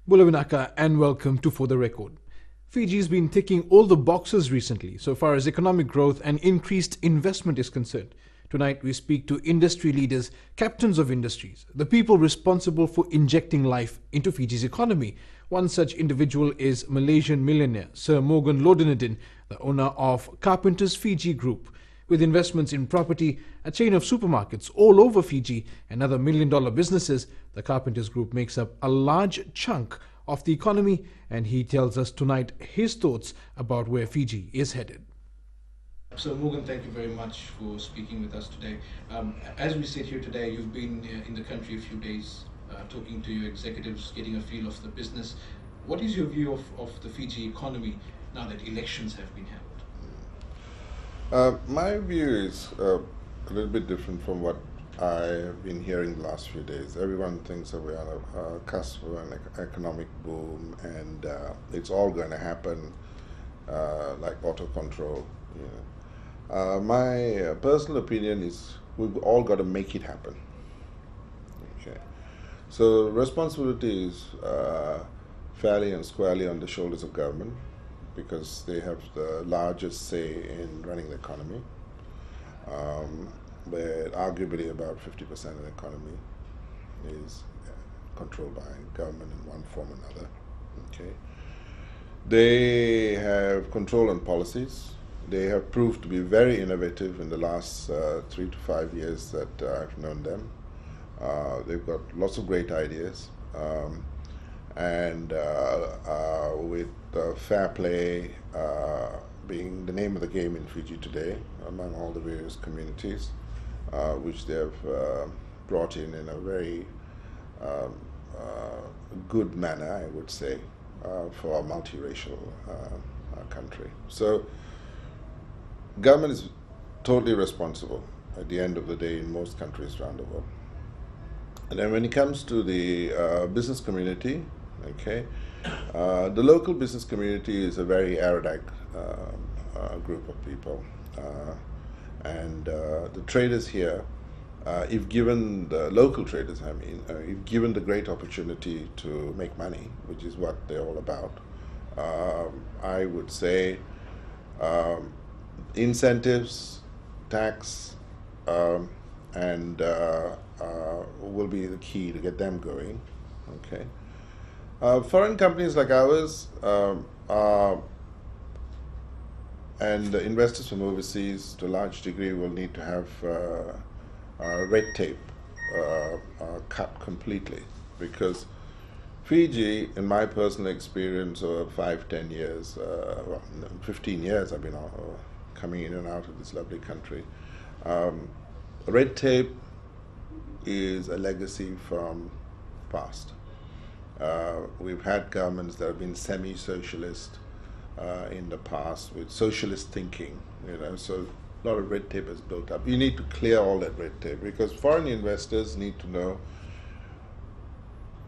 Bulavinaka and welcome to For the Record. Fiji's been ticking all the boxes recently so far as economic growth and increased investment is concerned. Tonight we speak to industry leaders, captains of industries, the people responsible for injecting life into Fiji's economy. One such individual is Malaysian millionaire Sir Morgan Lodinadin, the owner of Carpenters Fiji Group. With investments in property, a chain of supermarkets all over Fiji, and other million-dollar businesses, the Carpenters Group makes up a large chunk of the economy, and he tells us tonight his thoughts about where Fiji is headed. So Morgan, thank you very much for speaking with us today. As we sit here today, you've been in the country a few days, talking to your executives, getting a feel of the business. What is your view of the Fiji economy now that elections have been held? My view is a little bit different from what I've been hearing the last few days. Everyone thinks that we're on a cusp of an economic boom, and it's all going to happen like auto control. My personal opinion is we've all got to make it happen. Okay, so responsibility is fairly and squarely on the shoulders of government, because they have the largest say in running the economy. But arguably about 50% of the economy is controlled by government in one form or another. Okay, they have control on policies. They have proved to be very innovative in the last 3 to 5 years that I've known them. They've got lots of great ideas. And with fair play being the name of the game in Fiji today among all the various communities, which they have brought in a very good manner, I would say, for a multiracial country. So government is totally responsible at the end of the day in most countries around the world. And then when it comes to the business community, okay, the local business community is a very erudite group of people, and the traders here, if given the local traders, if given the great opportunity to make money, which is what they're all about, I would say incentives, tax, and will be the key to get them going. Okay. Foreign companies like ours and investors from overseas, to a large degree, will need to have red tape cut completely, because Fiji, in my personal experience over 5-10 years, 15 years I've been coming in and out of this lovely country, red tape is a legacy from past. We've had governments that have been semi-socialist in the past with socialist thinking, so a lot of red tape is built up. You need to clear all that red tape, because foreign investors need to know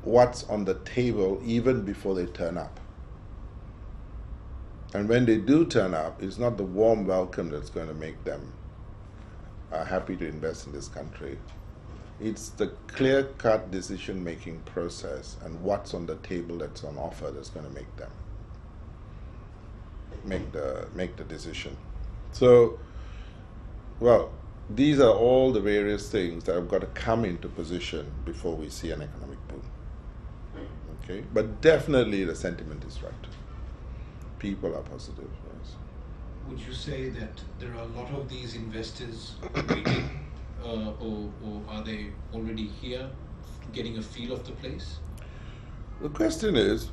what's on the table even before they turn up. And when they do turn up, it's not the warm welcome that's going to make them happy to invest in this country. It's the clear-cut decision-making process and what's on the table that's on offer that's going to make them make the decision. So, well, these are all the various things that have got to come into position before we see an economic boom. Okay, but definitely the sentiment is right. People are positive. Yes. Would you say that there are a lot of these investors waiting? Or are they already here, getting a feel of the place? The question is,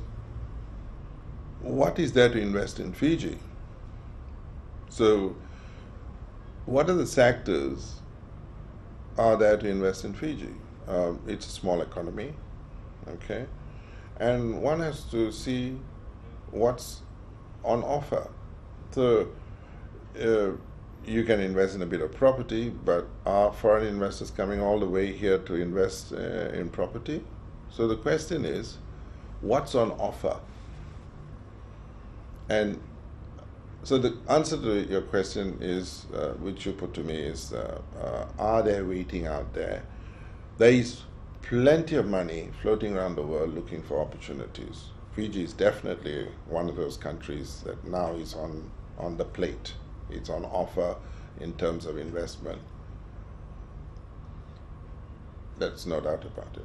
what is there to invest in Fiji? So, what are the sectors are there to invest in Fiji? It's a small economy, okay? And one has to see what's on offer. So, you can invest in a bit of property, but are foreign investors coming all the way here to invest in property? So the question is, what's on offer? And so the answer to your question is, which you put to me, is, are there waiting out there? There is plenty of money floating around the world looking for opportunities. Fiji is definitely one of those countries that now is on the plate. It's on offer in terms of investment. That's no doubt about it.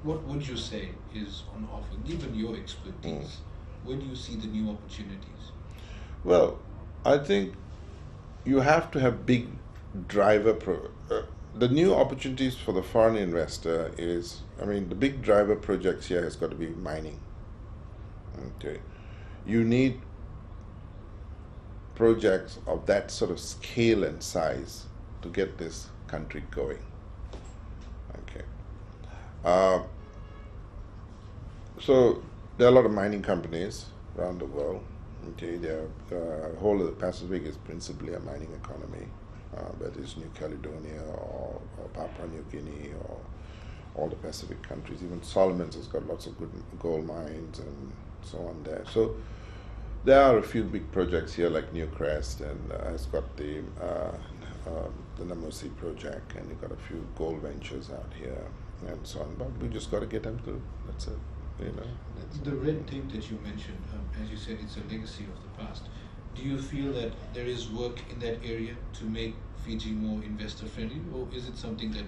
What would you say is on offer, given your expertise? Where do you see the new opportunities? Well, I think you have to have big driver. The new opportunities for the foreign investor is, I mean, the big driver projects here has got to be mining. Okay, you need projects of that sort of scale and size to get this country going. Okay. So there are a lot of mining companies around the world. Okay, the whole of the Pacific is principally a mining economy, whether it's New Caledonia or Papua New Guinea or all the Pacific countries. Even Solomon's has got lots of good gold mines and so on there. So there are a few big projects here like Newcrest, and has got the Namosi project, and you've got a few gold ventures out here and so on. But we just got to get them through. That's it. You know. The red tape that you mentioned, as you said, it's a legacy of the past. Do you feel that there is work in that area to make Fiji more investor friendly, or is it something that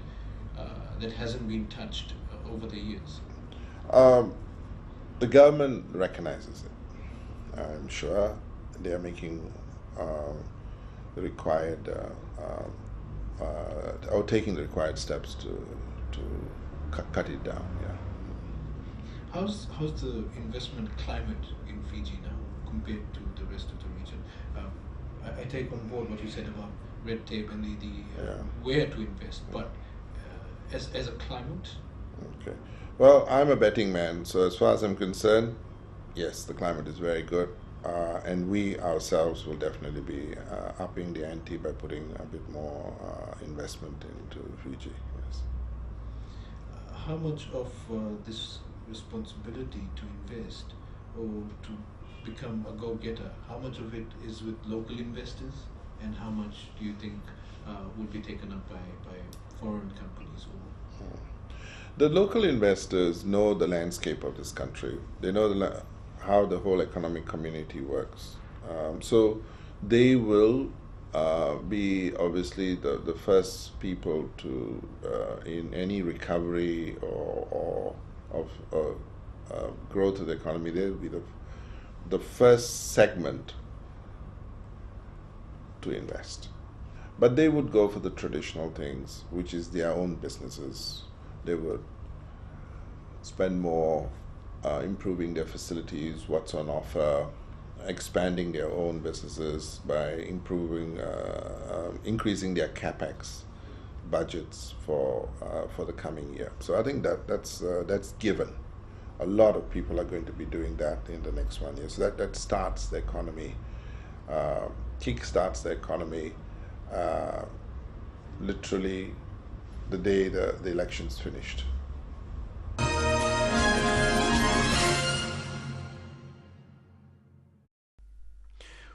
that hasn't been touched over the years? The government recognizes it. I'm sure they are making the required or taking the required steps to cut it down. Yeah. How's the investment climate in Fiji now compared to the rest of the region? I take on board what you said about red tape and the where to invest, but as a climate. Okay. Well, I'm a betting man, so as far as I'm concerned, yes, the climate is very good, and we ourselves will definitely be upping the ante by putting a bit more investment into Fiji. Yes. How much of this responsibility to invest or to become a go-getter, how much of it is with local investors, and how much do you think would be taken up by foreign companies? The local investors know the landscape of this country. They know how the whole economic community works. So they will be obviously the first people to, in any recovery or of growth of the economy, they'll be the first segment to invest. But they would go for the traditional things, which is their own businesses. They would spend more improving their facilities, what's on offer, expanding their own businesses by increasing their capex budgets for the coming year. So I think that's given. A lot of people are going to be doing that in the next 1 year. So that starts the economy, kick-starts the economy literally the day the election's finished.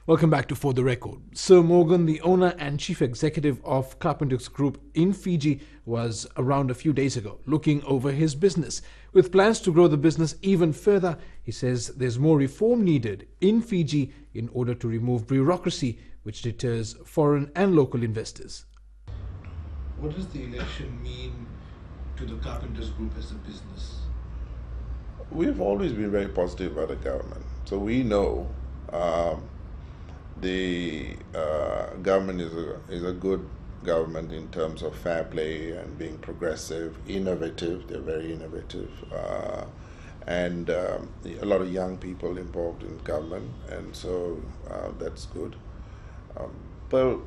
Welcome back to For the Record. Sir Morgan, the owner and chief executive of Carpenters Group in Fiji, was around a few days ago looking over his business. With plans to grow the business even further, he says there's more reform needed in Fiji in order to remove bureaucracy, which deters foreign and local investors. What does the election mean to the Carpenters Group as a business? We've always been very positive about the government. So we know the government is a good government in terms of fair play and being progressive, innovative. They're very innovative, and a lot of young people involved in government, and so that's good. But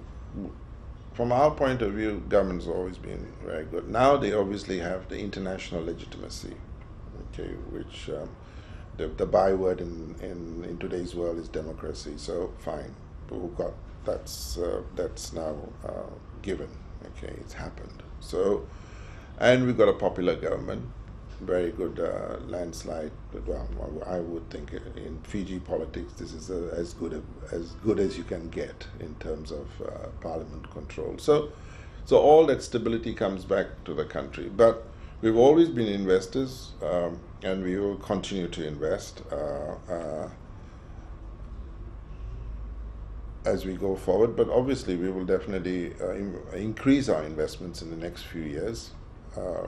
from our point of view, government's always been very good. Now they obviously have the international legitimacy, okay, which the byword in today's world is democracy. So fine, we've got that's now given. Okay, it's happened. So, and we've got a popular government, very good landslide. Well, I would think in Fiji politics, this is as good as you can get in terms of parliament control. So all that stability comes back to the country. But We've always been investors, and we will continue to invest as we go forward. But obviously, we will definitely increase our investments in the next few years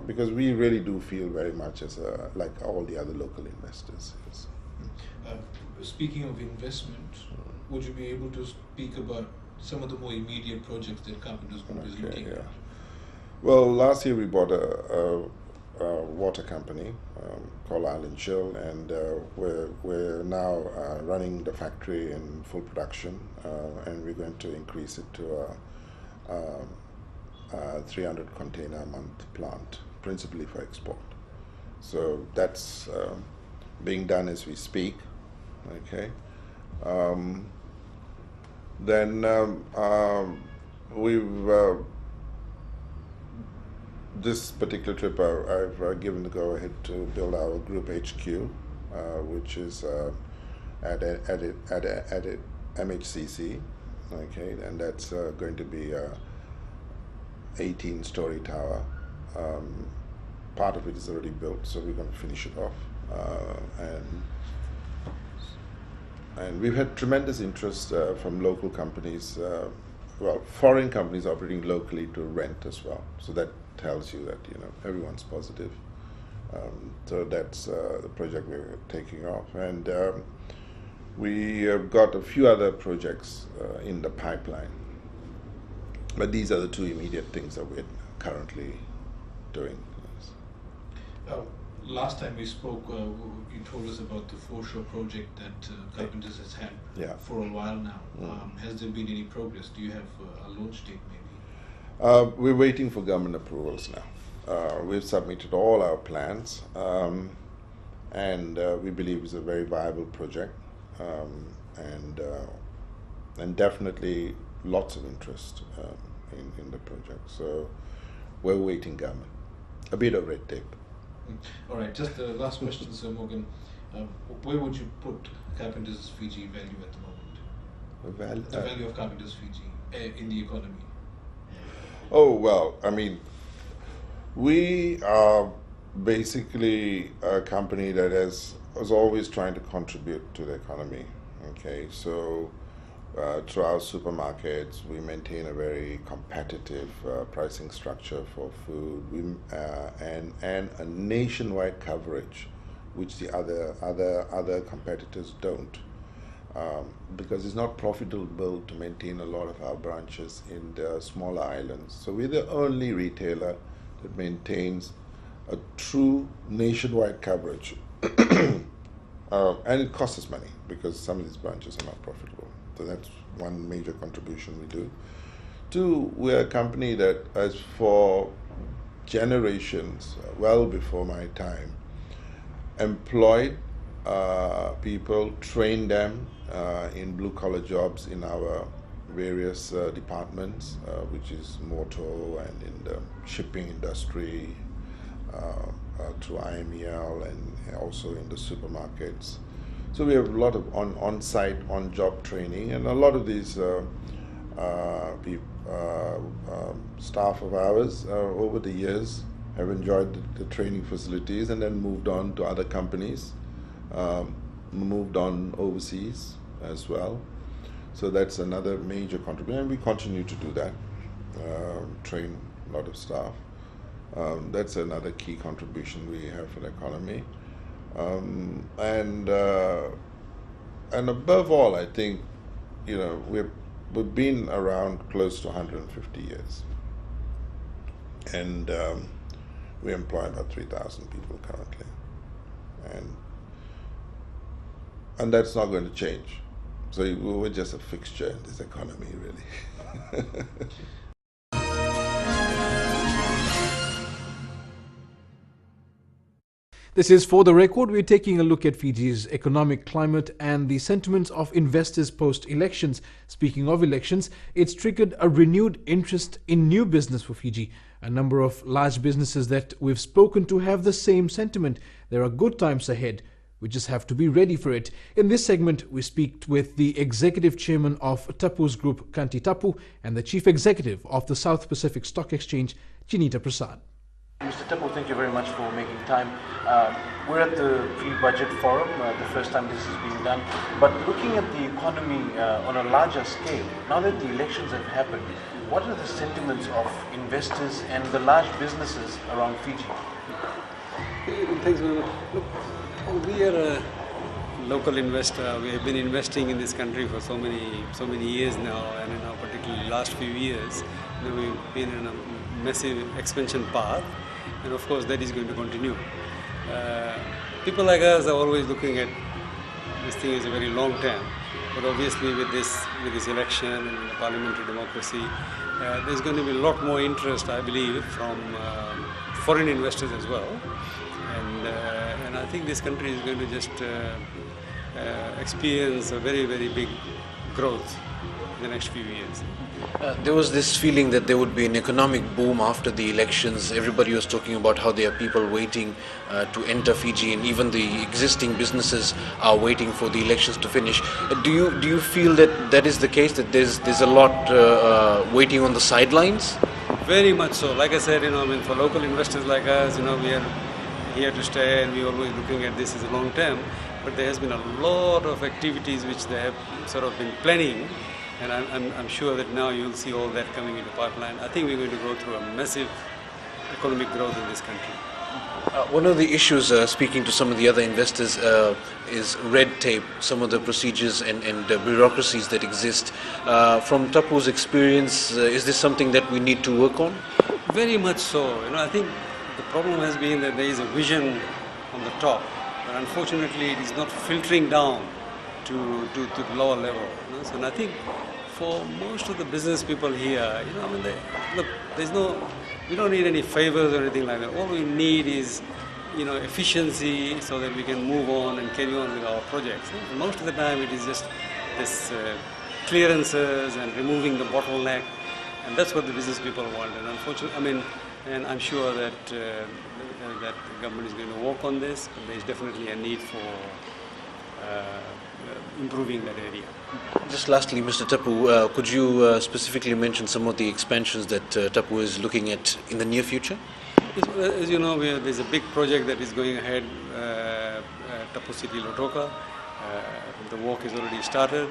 because we really do feel very much as like all the other local investors. Yes. Speaking of investment, would you be able to speak about some of the more immediate projects that Carpenters Group is looking at? Well, last year we bought a water company called Island Chill, and we're now running the factory in full production, and we're going to increase it to a 300 container a month plant, principally for export. So that's being done as we speak. Okay. We've this particular trip, I've given the go-ahead to build our group HQ, which is at MHCC, okay, and that's going to be a 18-story tower. Part of it is already built, so we're going to finish it off, and we've had tremendous interest from local companies, foreign companies operating locally to rent as well. So that tells you that everyone's positive. So that's the project we're taking off, and we have got a few other projects in the pipeline. But these are the two immediate things that we're currently doing. Yes. Last time we spoke, you told us about the foreshore project that Carpenters has had for a while now. Has there been any progress? Do you have a launch date maybe? We're waiting for government approvals now. We've submitted all our plans, and we believe it's a very viable project, and definitely lots of interest in the project. So we're waiting government. A bit of red tape. All right, just the last question, Sir Morgan. Where would you put Carpenters Fiji value at the moment? The value of Carpenters Fiji in the economy? Oh, well, I mean, we are basically a company that is always trying to contribute to the economy. Okay, so through our supermarkets, we maintain a very competitive pricing structure for food, and a nationwide coverage, which the other competitors don't, because it's not profitable to maintain a lot of our branches in the smaller islands. So we're the only retailer that maintains a true nationwide coverage, and it costs us money because some of these branches are not profitable. So that's one major contribution we do. Two, we're a company that has for generations, well before my time, employed people, trained them in blue-collar jobs in our various departments, which is motor and in the shipping industry, through IMEL, and also in the supermarkets. So we have a lot of on-site, on-job training, and a lot of these staff of ours over the years have enjoyed the training facilities and then moved on to other companies, moved on overseas as well. So that's another major contribution, and we continue to do that, train a lot of staff. That's another key contribution we have for the economy. And above all, I think, we've been around close to 150 years, and we employ about 3,000 people currently, and that's not going to change. So we're just a fixture in this economy, really. This is For the Record. We're taking a look at Fiji's economic climate and the sentiments of investors post-elections. Speaking of elections, it's triggered a renewed interest in new business for Fiji. A number of large businesses that we've spoken to have the same sentiment. There are good times ahead. We just have to be ready for it. In this segment, we speak with the Executive Chairman of Tapu's Group, Kanti Tapu, and the Chief Executive of the South Pacific Stock Exchange, Chinita Prasad. Mr. Tapu, thank you very much for making time. We're at the pre-budget forum, the first time this is being done. But looking at the economy on a larger scale, now that the elections have happened, what are the sentiments of investors and the large businesses around Fiji? Thanks very much. Look, we are a local investor. We have been investing in this country for so many years now, and in our particularly last few years, we've been in a massive expansion path, and of course that is going to continue. People like us are always looking at this thing as a very long term, but obviously with this election and the parliamentary democracy, there's going to be a lot more interest, I believe, from foreign investors as well. And I think this country is going to just experience a very, very big growth in the next few years. There was this feeling that there would be an economic boom after the elections. Everybody was talking about how there are people waiting to enter Fiji, and even the existing businesses are waiting for the elections to finish. Do you feel that that is the case, that there's a lot waiting on the sidelines? Very much so. Like I said, for local investors like us, we are here to stay, and we're always looking at this as a long term. But there has been a lot of activities which they have sort of been planning, and I'm sure that now you'll see all that coming into pipeline. I think we're going to go through a massive economic growth in this country. One of the issues, speaking to some of the other investors, is red tape, some of the procedures and bureaucracies that exist. From Tapu's experience, is this something that we need to work on? Very much so. I think the problem has been that there is a vision on the top, but unfortunately it is not filtering down to the lower level. So, and I think for most of the business people here, look, we don't need any favors or anything like that. All we need is, efficiency, so that we can move on and carry on with our projects. And most of the time it is just this clearances and removing the bottleneck, and that's what the business people want. And unfortunately, and I'm sure that that the government is going to work on this, but there is definitely a need for improving that area. Just lastly, Mr. Tapu, could you specifically mention some of the expansions that Tapu is looking at in the near future? As you know, there's a big project that is going ahead, Tapu City Lotoka. The work is already started,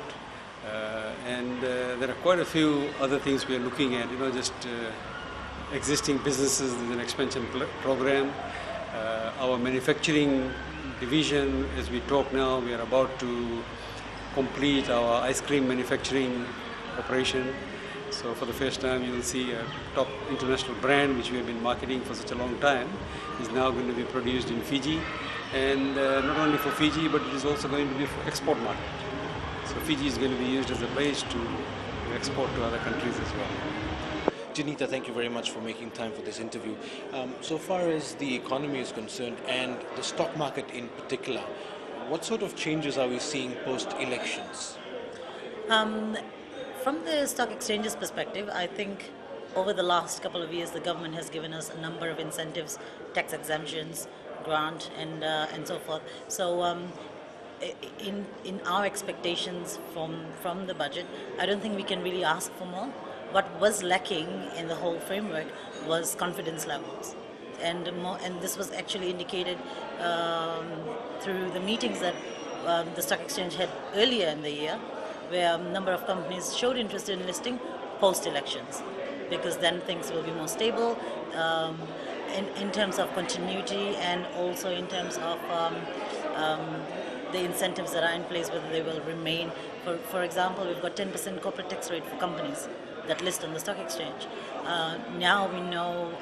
and there are quite a few other things we are looking at, just existing businesses. There's an expansion program. Our manufacturing division, as we talk now, we are about to complete our ice cream manufacturing operation. So for the first time you will see a top international brand which we have been marketing for such a long time is now going to be produced in Fiji, and not only for Fiji, but it is also going to be for export market. So Fiji is going to be used as a base to export to other countries as well. Janita, thank you very much for making time for this interview. So far as the economy is concerned, and the stock market in particular, what sort of changes are we seeing post-elections? From the stock exchanges perspective, I think over the last couple of years the government has given us a number of incentives, tax exemptions, grant, and so forth. So in our expectations from the budget, I don't think we can really ask for more. What was lacking in the whole framework was confidence levels, and this was actually indicated through the meetings that the stock exchange had earlier in the year, where a number of companies showed interest in listing post-elections, because then things will be more stable in terms of continuity, and also in terms of the incentives that are in place, whether they will remain. For example, we've got 10% corporate tax rate for companies that list on the stock exchange. Now we know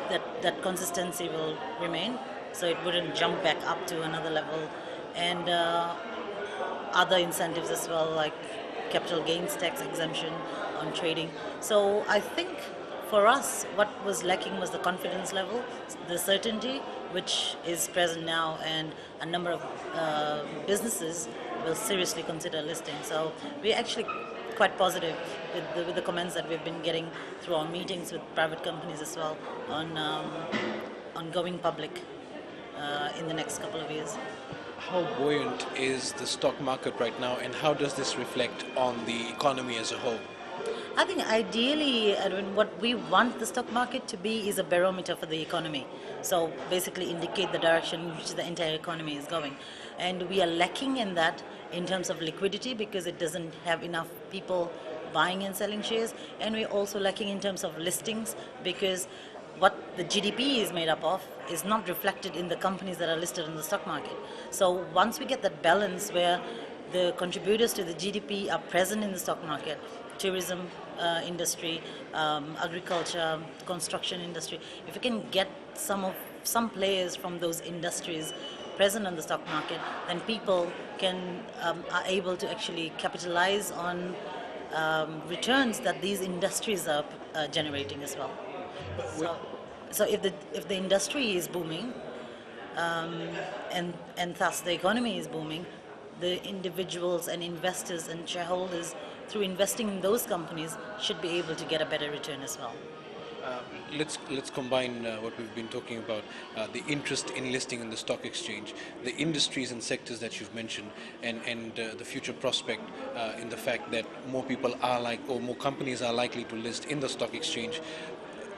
that consistency will remain, so it wouldn't jump back up to another level, and other incentives as well, like capital gains tax exemption on trading. So I think for us, what was lacking was the confidence level, the certainty, which is present now, and a number of businesses will seriously consider listing. So we're actually quite positive with the comments that we've been getting through our meetings with private companies as well on going public in the next couple of years. How buoyant is the stock market right now, and how does this reflect on the economy as a whole? I think ideally, Edwin, what we want the stock market to be is a barometer for the economy. So basically indicate the direction in which the entire economy is going. And we are lacking in that in terms of liquidity because it doesn't have enough people buying and selling shares. And we're also lacking in terms of listings because what the GDP is made up of is not reflected in the companies that are listed in the stock market. So once we get that balance where the contributors to the GDP are present in the stock market, tourism industry, agriculture, construction industry. If you can get some players from those industries present on the stock market, then people are able to actually capitalize on returns that these industries are generating as well. So if the industry is booming, and thus the economy is booming, the individuals and investors and shareholders, through investing in those companies, should be able to get a better return as well. Let's combine what we've been talking about, the interest in listing in the stock exchange, the industries and sectors that you've mentioned, and the future prospect in the fact that more people more companies are likely to list in the stock exchange.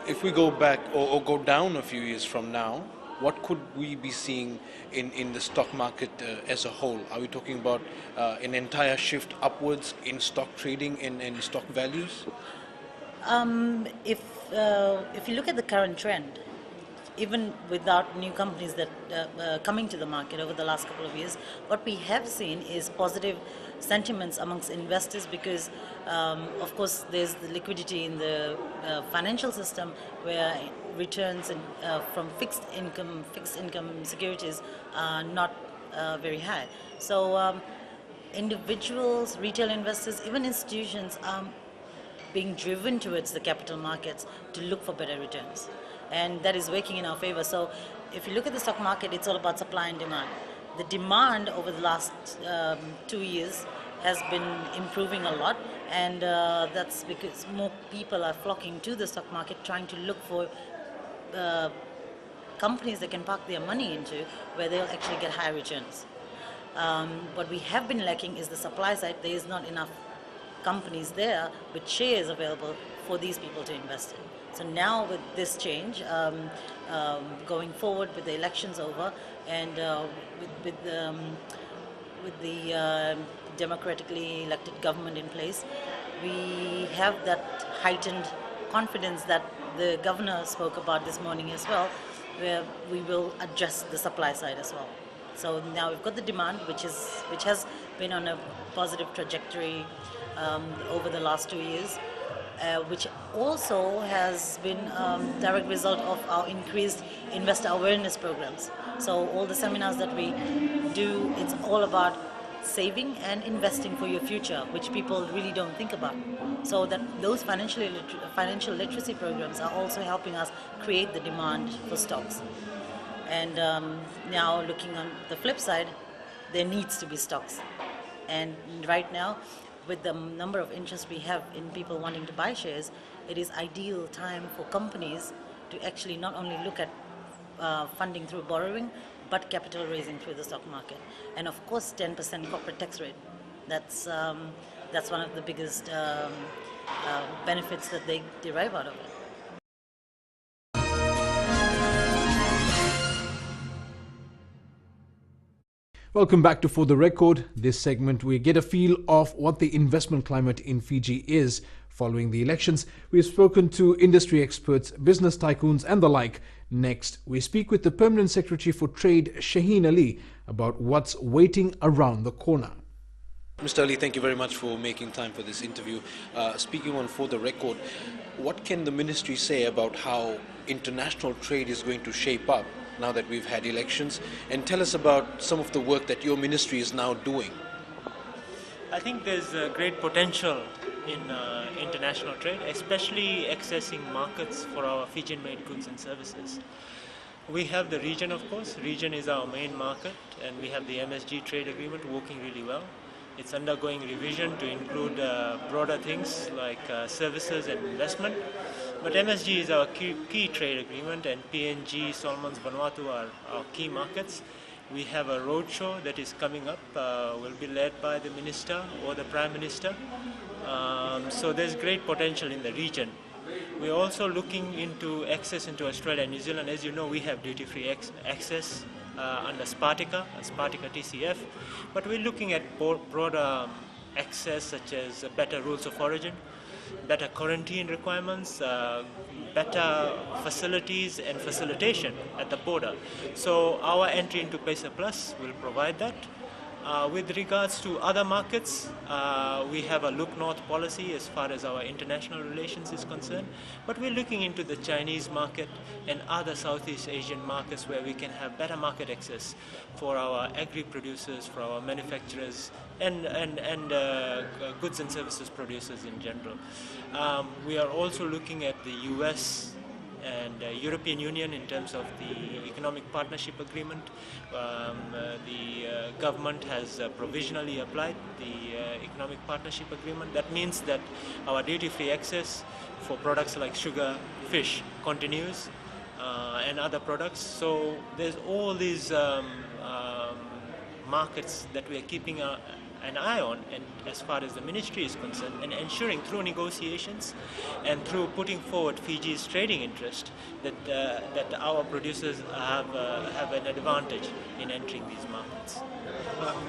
If we go back or go down a few years from now, what could we be seeing in the stock market as a whole? Are we talking about an entire shift upwards in stock trading and stock values? If you look at the current trend, even without new companies that coming to the market over the last couple of years, what we have seen is positive sentiments amongst investors because, of course, there's the liquidity in the financial system where returns from fixed income securities are not very high. So individuals, retail investors, even institutions are being driven towards the capital markets to look for better returns. And that is working in our favor. So if you look at the stock market, it's all about supply and demand. The demand over the last 2 years has been improving a lot, and that's because more people are flocking to the stock market trying to look for companies they can park their money into where they'll actually get high returns. What we have been lacking is the supply side. There is not enough companies there with shares available for these people to invest in. So now with this change, going forward with the elections over and with the democratically elected government in place, we have that heightened confidence that the governor spoke about this morning as well, where we will address the supply side as well. So now we've got the demand, which has been on a positive trajectory over the last 2 years, which also has been a direct result of our increased investor awareness programs. So all the seminars that we do, it's all about saving and investing for your future, which people really don't think about. So that those financial literacy programs are also helping us create the demand for stocks. And now looking on the flip side, there needs to be stocks. And right now, with the number of interest we have in people wanting to buy shares, it is ideal time for companies to actually not only look at funding through borrowing, but capital raising through the stock market. And of course, 10% corporate tax rate. That's one of the biggest benefits that they derive out of it. Welcome back to For the Record. This segment, we get a feel of what the investment climate in Fiji is following the elections. We've spoken to industry experts, business tycoons, and the like. Next, we speak with the Permanent Secretary for Trade, Shaheen Ali, about what's waiting around the corner. Mr. Ali, thank you very much for making time for this interview. Speaking on For the Record, what can the ministry say about how international trade is going to shape up now that we've had elections? And tell us about some of the work that your ministry is now doing. I think there's great potential in international trade, especially accessing markets for our Fijian-made goods and services. We have the region, of course. Region is our main market, and we have the MSG trade agreement working really well. It's undergoing revision to include broader things like services and investment. But MSG is our key trade agreement, and PNG, Solomons, Vanuatu are our key markets. We have a roadshow that is coming up, will be led by the Minister or the Prime Minister, So there's great potential in the region. We're also looking into access into Australia and New Zealand. As you know, we have duty-free access under Spartica TCF, but we're looking at broader access, such as better rules of origin, better quarantine requirements, better facilities and facilitation at the border. So our entry into PESA Plus will provide that. With regards to other markets, we have a look north policy as far as our international relations is concerned, but we're looking into the Chinese market and other Southeast Asian markets where we can have better market access for our agri-producers, for our manufacturers, and goods and services producers in general. We are also looking at the US and European Union in terms of the economic partnership agreement. The government has provisionally applied the economic partnership agreement. That means that our duty-free access for products like sugar, fish continues, and other products. So there's all these markets that we are keeping an eye on, and as far as the ministry is concerned, and ensuring through negotiations and through putting forward Fiji's trading interest that our producers have an advantage in entering these markets.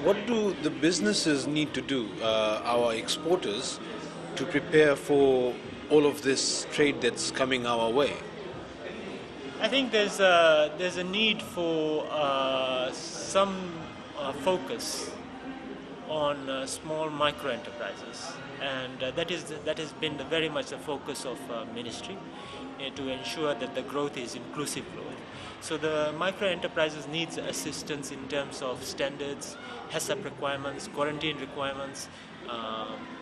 What do the businesses need to do, our exporters, to prepare for all of this trade that's coming our way? I think there's a need for some focus on small micro enterprises, and that has been very much the focus of ministry, to ensure that the growth is inclusive growth. So the micro enterprises needs assistance in terms of standards, HACCP requirements, quarantine requirements,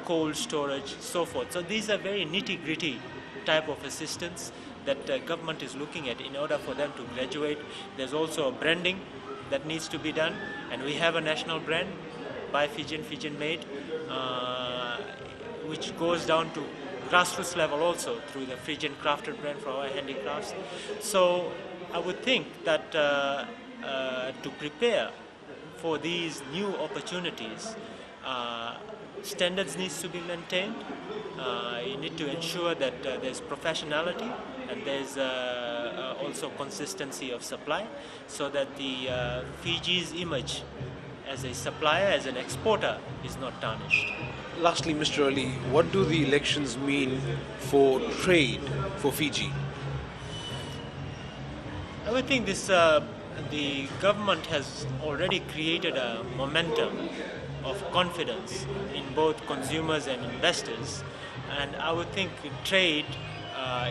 cold storage, so forth. So these are very nitty-gritty type of assistance that the government is looking at in order for them to graduate. There's also a branding that needs to be done, and we have a national brand by Fijian made, which goes down to grassroots level also through the Fijian crafted brand for our handicrafts. So I would think that to prepare for these new opportunities, standards needs to be maintained. You need to ensure that there's professionality and there's also consistency of supply, so that the Fiji's image as a supplier, as an exporter, is not tarnished. Lastly, Mr. Ali, what do the elections mean for trade for Fiji? I would think this the government has already created a momentum of confidence in both consumers and investors, and I would think trade,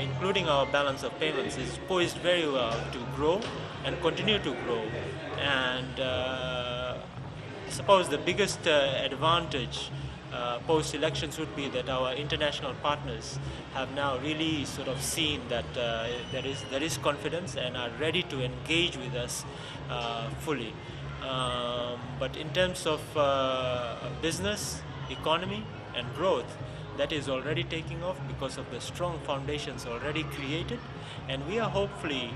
including our balance of payments, is poised very well to grow and continue to grow. And I suppose the biggest advantage post-elections would be that our international partners have now really sort of seen that there is confidence and are ready to engage with us fully. But in terms of business, economy, and growth, that is already taking off because of the strong foundations already created, and we are hopefully,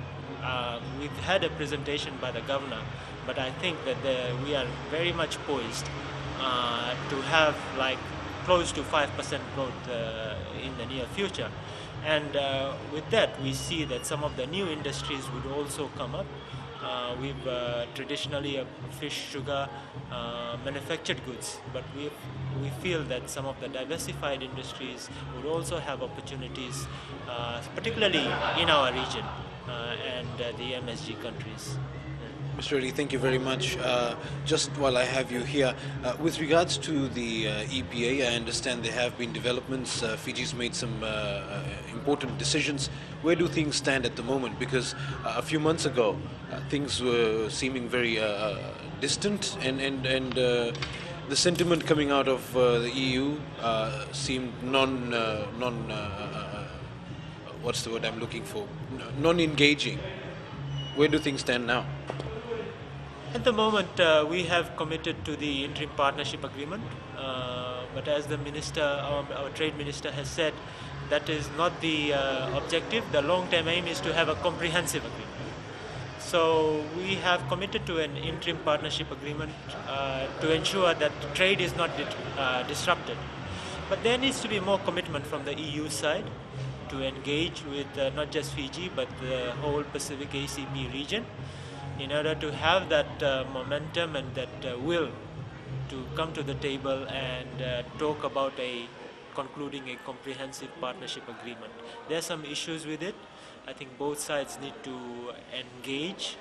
we've had a presentation by the governor, but I think that we are very much poised to have like close to 5% growth in the near future. And with that, we see that some of the new industries would also come up. We've traditionally fish, sugar, manufactured goods, but we feel that some of the diversified industries would also have opportunities, particularly in our region and the MSG countries. Mr. Ali, thank you very much. Just while I have you here, with regards to the EPA, I understand there have been developments. Fiji's made some important decisions. Where do things stand at the moment? Because a few months ago, things were seeming very distant, and the sentiment coming out of the EU seemed what's the word I'm looking for? Non-engaging. Where do things stand now? At the moment, we have committed to the interim partnership agreement, but as the minister, our trade minister has said, that is not the objective. The long-term aim is to have a comprehensive agreement. So we have committed to an interim partnership agreement to ensure that trade is not disrupted. But there needs to be more commitment from the EU side to engage with not just Fiji but the whole Pacific ACP region in order to have that momentum and that will to come to the table and talk about concluding a comprehensive partnership agreement. There are some issues with it. I think both sides need to engage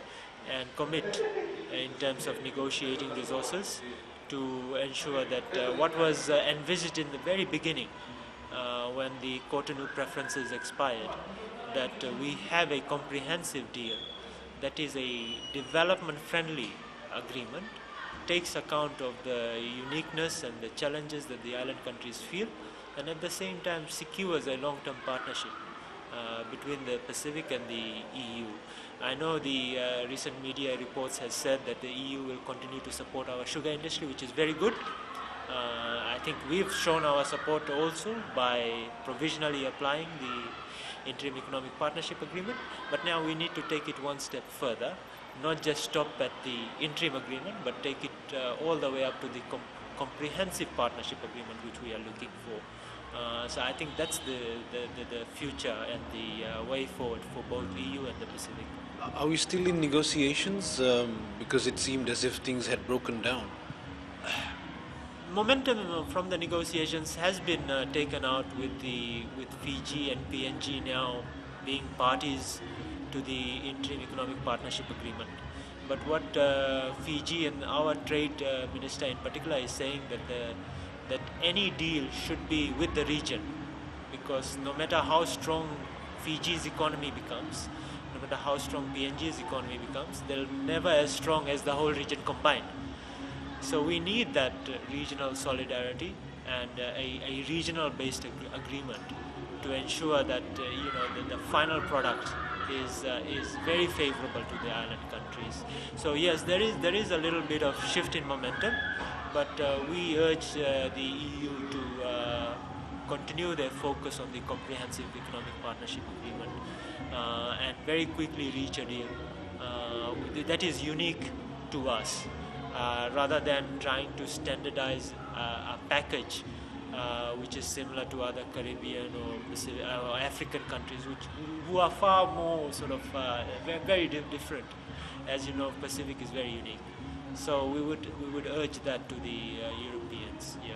and commit in terms of negotiating resources to ensure that what was envisaged in the very beginning when the Cotonou preferences expired, that we have a comprehensive deal that is a development-friendly agreement, takes account of the uniqueness and the challenges that the island countries feel, and at the same time secures a long-term partnership between the Pacific and the EU. I know the recent media reports has said that the EU will continue to support our sugar industry, which is very good. I think we've shown our support also by provisionally applying the Interim Economic Partnership Agreement, but now we need to take it one step further, not just stop at the interim agreement, but take it all the way up to the comprehensive partnership agreement which we are looking for. So I think that's the future and the way forward for both EU and the Pacific. Are we still in negotiations? Because it seemed as if things had broken down. Momentum from the negotiations has been taken out with Fiji and PNG now being parties to the Interim Economic Partnership Agreement. But what Fiji and our trade minister in particular is saying that any deal should be with the region, because no matter how strong Fiji's economy becomes, no matter how strong PNG's economy becomes, they're never as strong as the whole region combined. So we need that regional solidarity and a regional-based agreement to ensure that the final product is very favorable to the island countries. So yes, there is a little bit of shift in momentum, but we urge the EU to continue their focus on the comprehensive economic partnership agreement and very quickly reach a deal that is unique to us, rather than trying to standardize a package which is similar to other Caribbean or Pacific, or African countries, who are far more sort of very different. As you know, Pacific is very unique. So we would urge that to the Europeans. Yeah.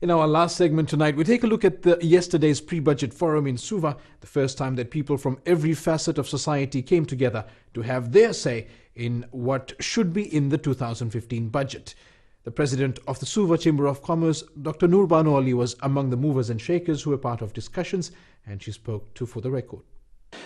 In our last segment tonight, we take a look at yesterday's pre-budget forum in Suva, the first time that people from every facet of society came together to have their say in what should be in the 2015 budget. The president of the Suva Chamber of Commerce, Dr. Nur Banu Ali, was among the movers and shakers who were part of discussions, and she spoke to For the Record.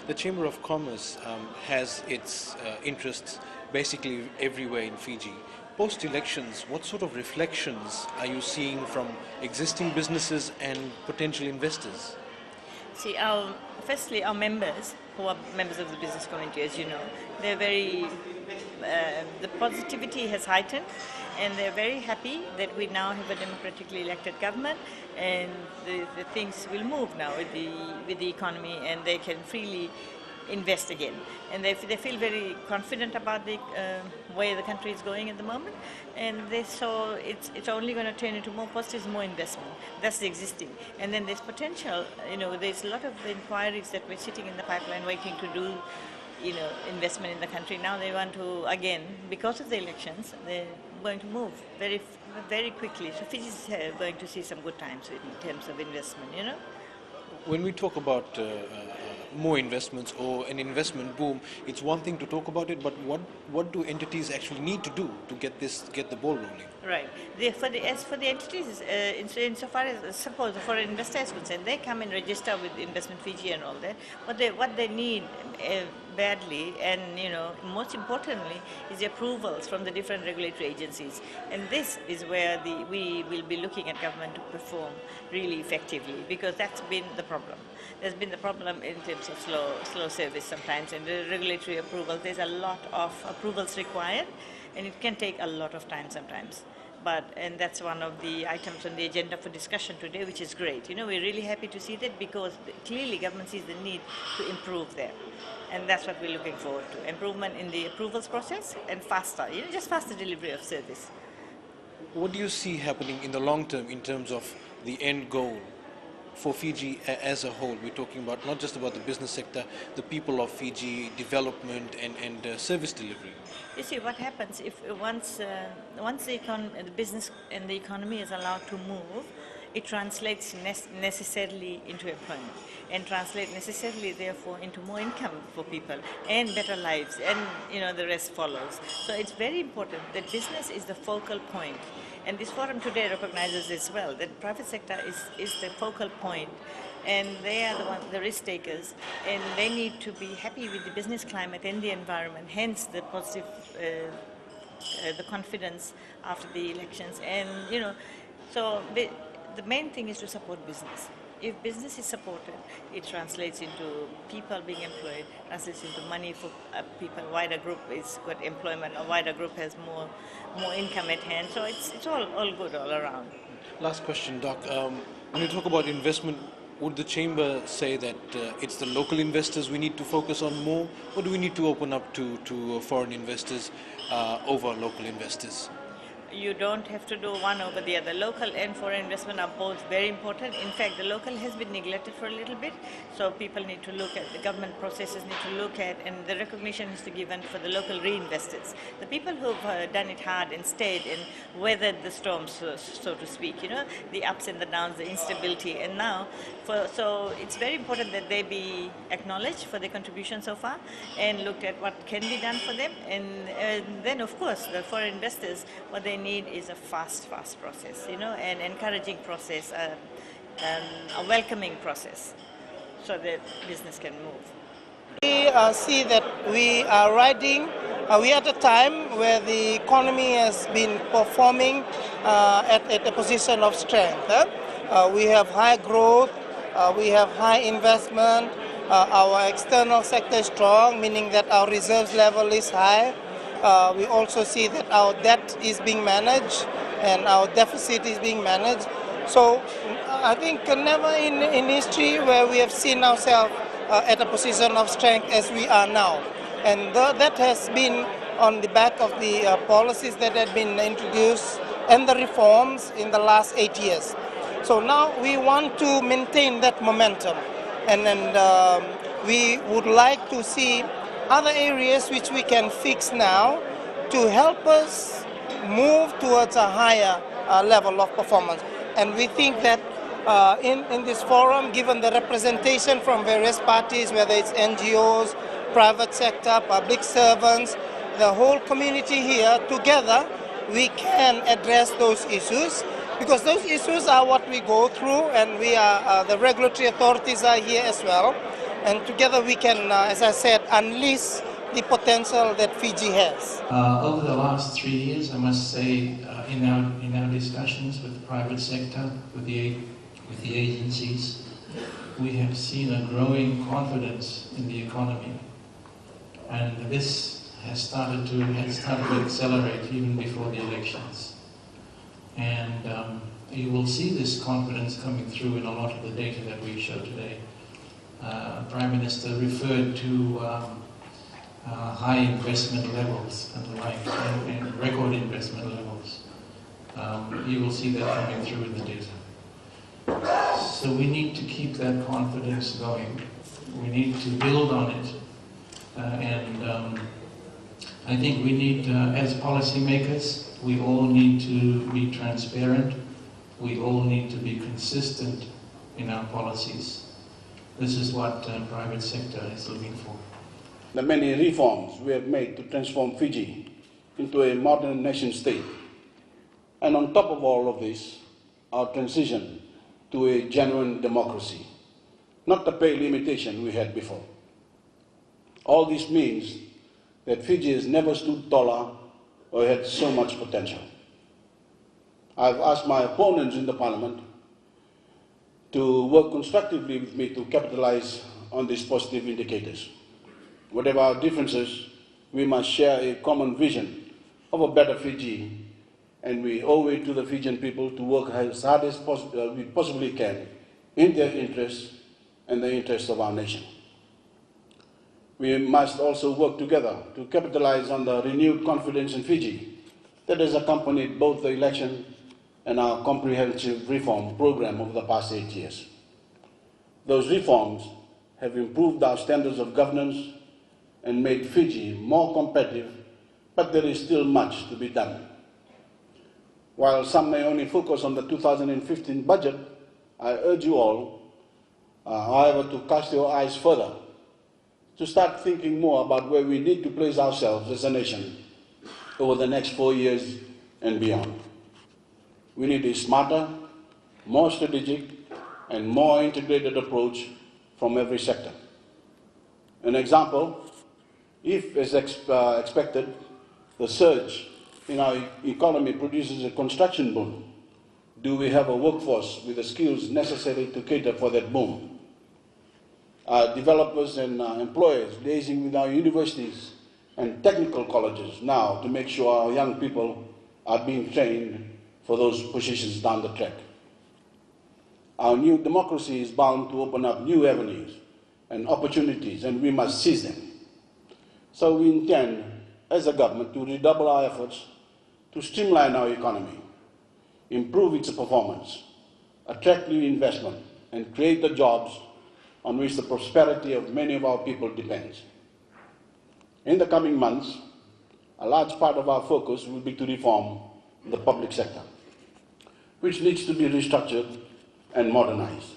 The Chamber of Commerce has its interests basically everywhere in Fiji. Post-elections, what sort of reflections are you seeing from existing businesses and potential investors? See, firstly, our members, who are members of the business community, as you know, they're very, the positivity has heightened, and they're very happy that we now have a democratically elected government, and the things will move now with the economy, and they can freely invest again. And they feel very confident about the way the country is going at the moment, and so it's only going to turn into more positives, more investment. That's the existing. And then there's potential, there's a lot of inquiries that we're sitting in the pipeline waiting to do, investment in the country. Now they want to, again, because of the elections, they're going to move very, very quickly. So Fiji is going to see some good times in terms of investment, When we talk about more investments or an investment boom, it's one thing to talk about it, but what do entities actually need to do to get the ball rolling? Right. As for the entities, insofar as, suppose for an investor is concerned, they come and register with Investment Fiji and all that. What they need badly, and most importantly, is the approvals from the different regulatory agencies. And this is where we will be looking at government to perform really effectively, because that's been the problem. There's been the problem in terms of slow service sometimes, and the regulatory approval. There's a lot of approvals required, and it can take a lot of time sometimes. and that's one of the items on the agenda for discussion today, which is great. We're really happy to see that because clearly government sees the need to improve there. And that's what we're looking forward to, improvement in the approvals process and faster, just faster delivery of service. What do you see happening in the long term in terms of the end goal for Fiji as a whole? We're talking about not just about the business sector, the people of Fiji, development and service delivery. You see, what happens if once the business and the economy is allowed to move, it translates necessarily into employment and translates necessarily therefore into more income for people and better lives, and the rest follows. So it's very important that business is the focal point, and this forum today recognizes as well that private sector is the focal point, and they are the risk takers, and they need to be happy with the business climate and the environment, hence the positive the confidence after the elections. And so the main thing is to support business. If business is supported, it translates into people being employed, translates into money for people. A wider group is got employment, a wider group has more income at hand. So it's all good all around. Last question, Doc. When you talk about investment, would the Chamber say that it's the local investors we need to focus on more, or do we need to open up to foreign investors over local investors? You don't have to do one over the other. Local and foreign investment are both very important. In fact, the local has been neglected for a little bit, so people need to look at, the government processes need to look at, and the recognition is to be given for the local reinvestors. The people who've done it hard and stayed and weathered the storms, so to speak, the ups and the downs, the instability, and now, so it's very important that they be acknowledged for their contribution so far and looked at what can be done for them, and then of course the foreign investors, what they need is a fast process, an encouraging process, a welcoming process, so that business can move. We see that we are riding, we are at a time where the economy has been performing at a position of strength. We have high growth, we have high investment, our external sector is strong, meaning that our reserves level is high. We also see that our debt is being managed and our deficit is being managed. So I think never in history where we have seen ourselves at a position of strength as we are now. And that has been on the back of the policies that have been introduced and the reforms in the last 8 years. So now we want to maintain that momentum, and we would like to see other areas which we can fix now to help us move towards a higher level of performance. And we think that in this forum, given the representation from various parties, whether it's NGOs, private sector, public servants, the whole community here, together we can address those issues, because those issues are what we go through, and we are the regulatory authorities are here as well. And together we can, as I said, unleash the potential that Fiji has. Over the last 3 years, I must say, in our discussions with the private sector, with the agencies, we have seen a growing confidence in the economy, and this has started to accelerate even before the elections. And you will see this confidence coming through in a lot of the data that we show today. Prime Minister referred to high investment levels and the like, and record investment levels. You will see that coming through in the data. So we need to keep that confidence going. We need to build on it. And I think we need, as policymakers, we all need to be transparent. We all need to be consistent in our policies. This is what private sector is looking for. The many reforms we have made to transform Fiji into a modern nation state. And on top of all of this, our transition to a genuine democracy, not the pay limitation we had before. All this means that Fiji has never stood taller or had so much potential. I've asked my opponents in the parliament to work constructively with me to capitalize on these positive indicators. Whatever our differences, we must share a common vision of a better Fiji and we owe it to the Fijian people to work as hard as we possibly can in their interests and the interests of our nation. We must also work together to capitalize on the renewed confidence in Fiji that has accompanied both the election and our comprehensive reform program over the past 8 years. Those reforms have improved our standards of governance and made Fiji more competitive, but there is still much to be done. While some may only focus on the 2015 budget, I urge you all, however, to cast your eyes further, to start thinking more about where we need to place ourselves as a nation over the next 4 years and beyond. We need a smarter, more strategic, and more integrated approach from every sector. An example, if, as expected, the surge in our economy produces a construction boom, do we have a workforce with the skills necessary to cater for that boom? Are developers and employers liaising with our universities and technical colleges now to make sure our young people are being trained for those positions down the track? Our new democracy is bound to open up new avenues and opportunities, and we must seize them. So we intend, as a government, to redouble our efforts to streamline our economy, improve its performance, attract new investment, and create the jobs on which the prosperity of many of our people depends. In the coming months, a large part of our focus will be to reform the public sector, which needs to be restructured and modernized.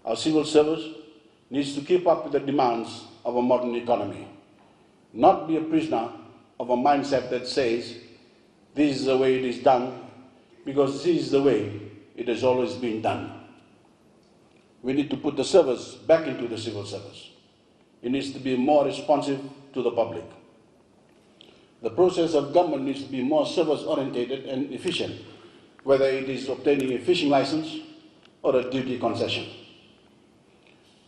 Our civil service needs to keep up with the demands of a modern economy, not be a prisoner of a mindset that says, this is the way it is done, because this is the way it has always been done. We need to put the service back into the civil service. It needs to be more responsive to the public. The process of government needs to be more service-oriented and efficient, whether it is obtaining a fishing license or a duty concession.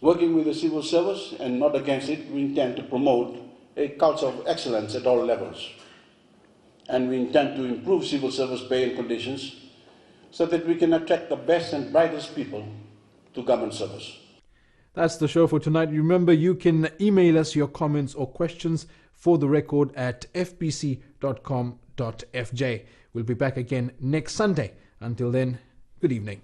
Working with the civil service and not against it, we intend to promote a culture of excellence at all levels. And we intend to improve civil service pay and conditions so that we can attract the best and brightest people to government service. That's the show for tonight. Remember, you can email us your comments or questions for the record at fbc.com.fj. We'll be back again next Sunday. Until then, good evening.